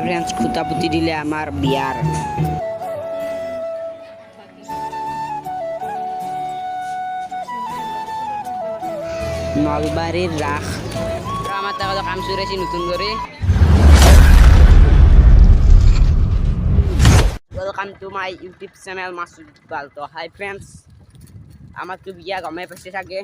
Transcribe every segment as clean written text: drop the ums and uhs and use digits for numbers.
Friends খুঁতাপুতি দিলে আমার বিয়ার নলবাড়ির রাখ আমার টাকা কাম শুরেছি নতুন করে welcome to my YouTube channel Masud Iqbal. তো হাই ফ্রেন্ডস, আমার তো বিয়া গমে পাইছে চাগে।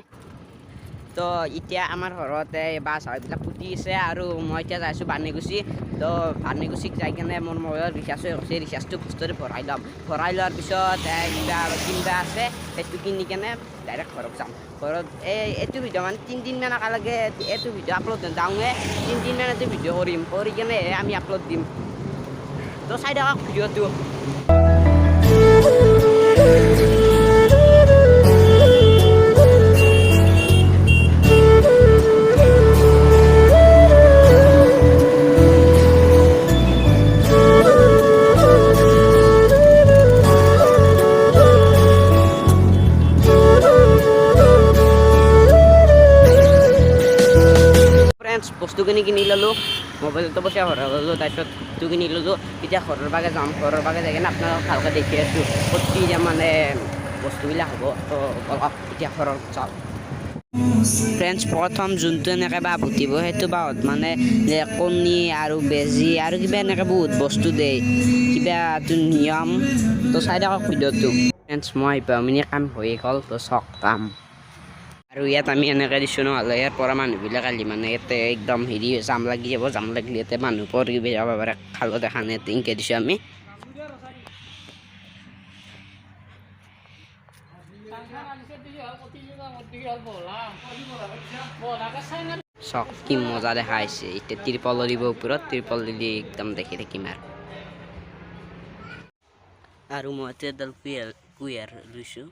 তো এতিয়া আমাৰ ঘৰতে বাছ এইবিলাক পুতি আছে আৰু মই এতিয়া যাইছোঁ বাণীগুচি। তো বাণীগুচিক যাই কিনে মোৰ মোবাইলত ৰিচাৰ্জ হৈ গৈছে, ৰিচাৰ্জটো বস্তুৰে ভৰাই ল'ম। ভৰাই লোৱাৰ পিছত কিবা কিনিবা আছে সেইটো কিনি কেনে ডাইৰেক্ট ঘৰত যাম। ঘৰত এইটো ভিডিঅ' মানে 3 দিনমান একেলগে এইটো ভিডিঅ' আপলোড যাওঁহে 3 দিনমান এইটো ভিডিঅ' কৰিম, কৰি কেনে আমি আপলোড দিম। তো চাই থাকক ভিডিঅ'টো। বস্তু কিনি ল'লোঁ, মোবাইলতো পইচা ভৰাই ল'লোঁ, তাৰপিছত বস্তু কিনি ল'লোঁ। এতিয়া ঘৰৰ বাগে যাম, ঘৰৰ বাগে যাই কিনে আপোনালোকক ভালকৈ দেখি আছোঁ ক'ত কি মানে বস্তুবিলাক হ'ব। তো অলপ এতিয়া ঘৰত যাওঁ। ফ্ৰেণ্ডছ, প্ৰথম যোনটো এনেকৈ বাঁহ পুতিব সেইটো বাঁহত মানে কণী আৰু বেজী আৰু কিবা এনেকৈ বহুত বস্তু দিয়ে, কিবা এইটো নিয়ম। তো চাই থাকক ভিডিঅ'টো। ফ্ৰেণ্ডছ, মই পামিনি কাম হৈ গ'ল, তো চক কাম। আৰু ইয়াত আমি এনেকৈ দিছোঁ নহ'লে ইয়াৰ পৰা মানুহবিলাক আহিলে মানে ইয়াতে একদম হেৰি জাম লাগি যাব। জাম লাগিলে ইয়াতে মানুহ পৰি যাব পাৰে, খালত দেখা নাই এনেকৈ দিছোঁ আমি। চক কি মজা দেখা আহিছে। এতিয়া ত্ৰিপল দিব ওপৰত, ত্ৰিপল দিলে একদম দেখি থাকিম আৰু মই এতিয়া এডাল কুঁহিয়াৰ ৰুইছোঁ,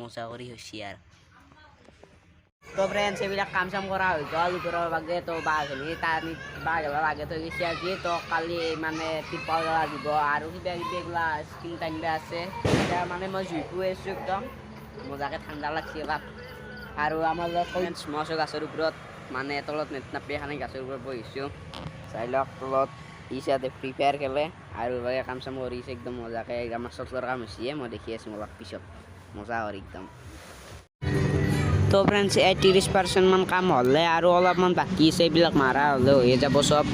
মজা কৰি হৈছে আৰু। তো ফ্ৰেণ্ডছ, এইবিলাক কাম চাম কৰা হৈ গ'ল ওপৰৰ বাগে। তো বাঁহখিনি টানি বাঁহগিলা লাগে থৈ গৈছে আজি। তো কালি মানে ত্ৰিপাল লাগিব আৰু কিবা কিবি এইগিলা স্কিন টানিব আছে। এতিয়া মানে মই জুই পুৱাই আছোঁ, একদম মজাকৈ ঠাণ্ডা লাগছে অলপ। আৰু আমাৰ লগত ফ্ৰেণ্ডছ মই আছোঁ গাছৰ ওপৰত, মানে তলত নেট নাপাই কাৰণে গাছৰ ওপৰত বহিছোঁ। চাই লওক তলত ইয়াতে ফ্ৰী ফায়াৰ খেলে আৰু কাম চাম কৰিছে একদম মজাকৈ। আমাৰ চটৰ কাম হৈছে, মই দেখি আছোঁ অলপ পিছত মজা কৰি একদম। তো ফ্ৰেণ্ডছ, 30% মান কাম হ'লে আৰু অলপমান বাকী আছে, এইবিলাক মাৰা হ'লে হৈয়ে যাব চব।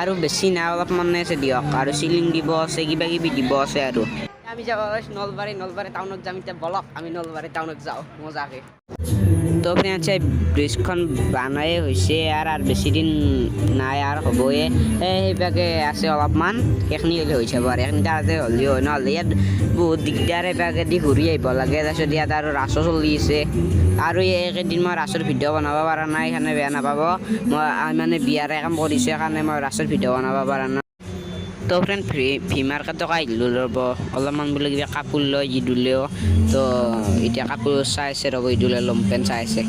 আৰু বেছি নাই, অলপমান আছে দিয়ক। আৰু চিলিং দিব আছে, কিবা কিবি দিব আছে। আৰু আমি যাব নলবাৰী টাউনত যাম। এতিয়া বলক আমি নলবাৰী টাউনত যাওঁ মজাকৈ। তো ফ্ৰেণ্ডছ, এই ব্ৰিজখন বনাই হৈছে আৰু বেছি দিন নাই আৰু হ'বয়ে। সেইভাগে আছে অলপমান, সেইখিনি হ'লে হৈ যাব। আৰু সেইখিনি তাতে হ'লেও হয়, নহ'লে ইয়াত বহুত দিগদাৰ। সেইভাগেদি ঘূৰি আহিব লাগে। তাৰপিছত ইয়াত আৰু ৰাসো চলি আছে। আৰু এইকেইদিন মই ৰাসৰ ভিডিঅ' বনাব পৰা নাই, সেইকাৰণে বেয়া নাপাব। মই মানে বিয়াৰে কাম কৰিছোঁ, সেইকাৰণে মই ৰাসৰ ভিডিঅ' বনাব পৰা নাই। তো ফ্ৰেণ্ড, ভি মাৰ্কেটক আহিলোঁ ৰ'ব, অলপমান বোলে কিবা কাপোৰ লয় ইদুলেও। তো এতিয়া কাপোৰ চাই আছে ৰ'ব, ইদুলে লমপেণ্ট চাই আছে।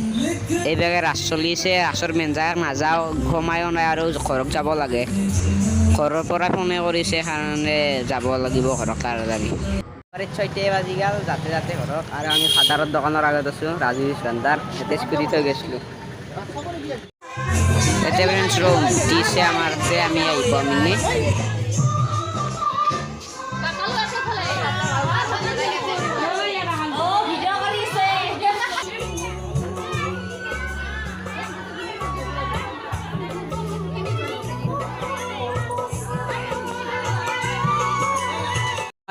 এইভাগে ৰাস চলি আছে, ৰাসৰ মেইন জেগাত নাযাওঁ, সোমায়ো নাই আৰু ঘৰত যাব লাগে। ঘৰৰ পৰা ফোনে কৰিছে কাৰণে যাব লাগিব ঘৰত তাড়াতাড়ি। 6 বাজি গ'ল, যাতে ঘৰত। আৰু আমি ফাদাৰৰ দোকানৰ আগত আছোঁ, ৰাজীৱ ভাণ্ডাৰ। ইয়াতে স্কুটি থৈ গৈছিলোঁ। এতিয়া ফ্ৰেণ্ডছ ৰুম দিছে আমাৰ, আমি আহিব আমি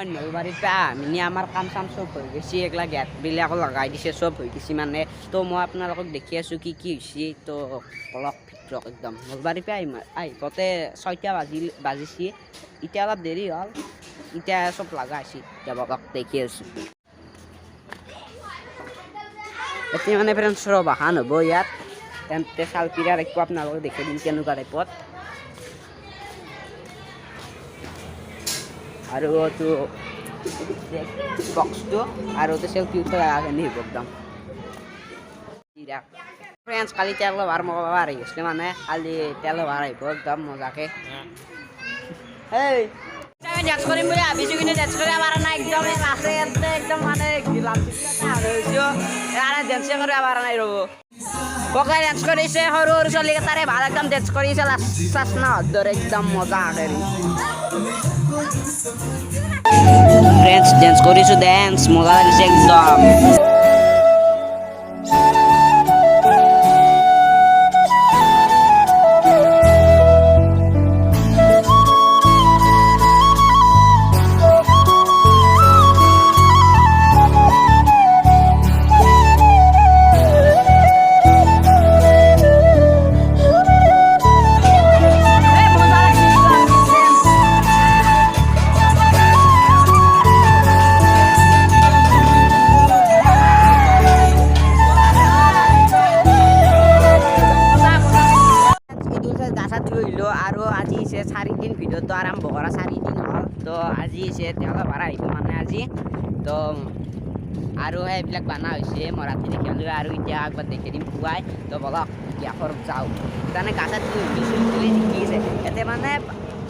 নলবাৰীৰ পৰা মানে আমাৰ কাম চাম চব হৈ গৈছে, এইগিলা গেটবিলাকো লগাই দিছে, চব হৈ গৈছে মানে। তো মই আপোনালোকক দেখি আছোঁ কি হৈছে। তো অলপ ভিতৰত একদম নলবাৰীৰ পৰা আহিবতে 6টা বাজিছে। এতিয়া অলপ দেৰি হ'ল, এতিয়া চব লগা হৈছে। এতিয়া অলপ দেখি আছোঁ। এতিয়া মানে ফ্ৰেণ্ডছ বাহান হ'ব ইয়াত, তেন্তে চালপিৰা ৰাখিব আপোনালোকক দেখি দিম কেনেকুৱা টাইপত। আৰু এইটো বক্সটো আৰু চেল্ফি উঠাই আহিব একদম। ফ্ৰেণ্ডছ, কালি তেল ভাৰ মই আহি গৈছিলোঁ, মানে কালি তেল ভাৰ আহিব একদম মজাকৈ। ডেন্স কৰিম বুলি ভাবিছোঁ, কিন্তু ডেন্স কৰিব পৰা নাই। একদম নাচে একদম মানে সেইকাৰণে ডেন্সে কৰিব পৰা নাই ৰ'ব। পকাই ডান্স কৰিছে সৰু সৰু ছোৱালীকেইটাৰে ভাল একদম ডান্স কৰিছে লাচ নহৰ একদম মজা কৰি ফ্ৰেণ্ডছ ডান্স কৰিছোঁ ডান্স মজা লাগিছে একদম আৰু আজি হৈছে 4 দিন ভিডিঅ'টো আৰম্ভ কৰা 4 দিন হ'ল তো আজি হৈছে তেলৰ ভাড়া আহিব মানে আজি তো আৰু সেইবিলাক বানা হৈছে মই ৰাতি দেখিলোঁ আৰু এতিয়া আগবাৰ দেখি দিম পুৱাই তো বলক এতিয়া ঘৰত যাওঁ তাৰমানে গা চা ধুই শিকিছে ইয়াতে মানে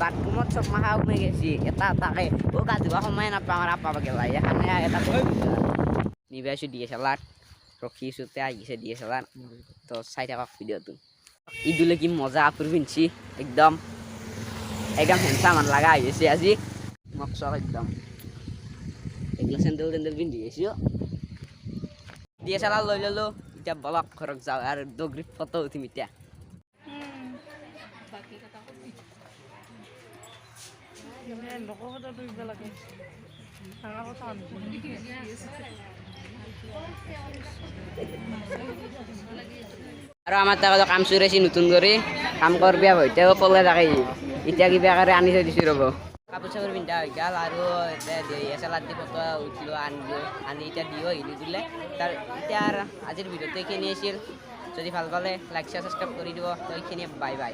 বাথৰুমত চব মাখা সোমাই গৈছে এটা এটাকে গা ধুব সময় নাপাওঁ আৰু পাব গেলা সেইকাৰণে এটা নিবাই আছোঁ DSLR ৰখিছোঁ তে আহিছে DSLR তো চাই থাকক ভিডিঅ'টো ঈদলৈ কি মজা কাপোৰ পিন্ধিছে একদম হেণ্ডচাম লগা হৈ গৈছে আজি মোক চক একদম এইগিলা চেণ্ডেল পিন্ধি আহিছোঁ DSLR লৈ ল'লোঁ এতিয়া বলক ঘৰত যাওঁ আৰু দগৰীত ফটো উঠিম এতিয়া আৰু আমাৰ তাত কাম চুৰাইছে নতুন কৰি কাম কৰবি হয়তো পলে থাকে এতিয়া কিবা কৰি আনি থৈ দিছোঁ ৰ'ব কাপোৰ চাপোৰ পিন্ধা হৈ গ'ল আৰু DSLR দি ফটো উঠিলোঁ আনি এতিয়া দিও আহিলোঁ দিলে তাৰ এতিয়া আজিৰ ভিডিঅ'টো এইখিনি আছিল যদি ভাল পালে লাইক শ্বেয়াৰ ছাবস্ক্ৰাইব কৰি দিব তো এইখিনিয়ে বাই বাই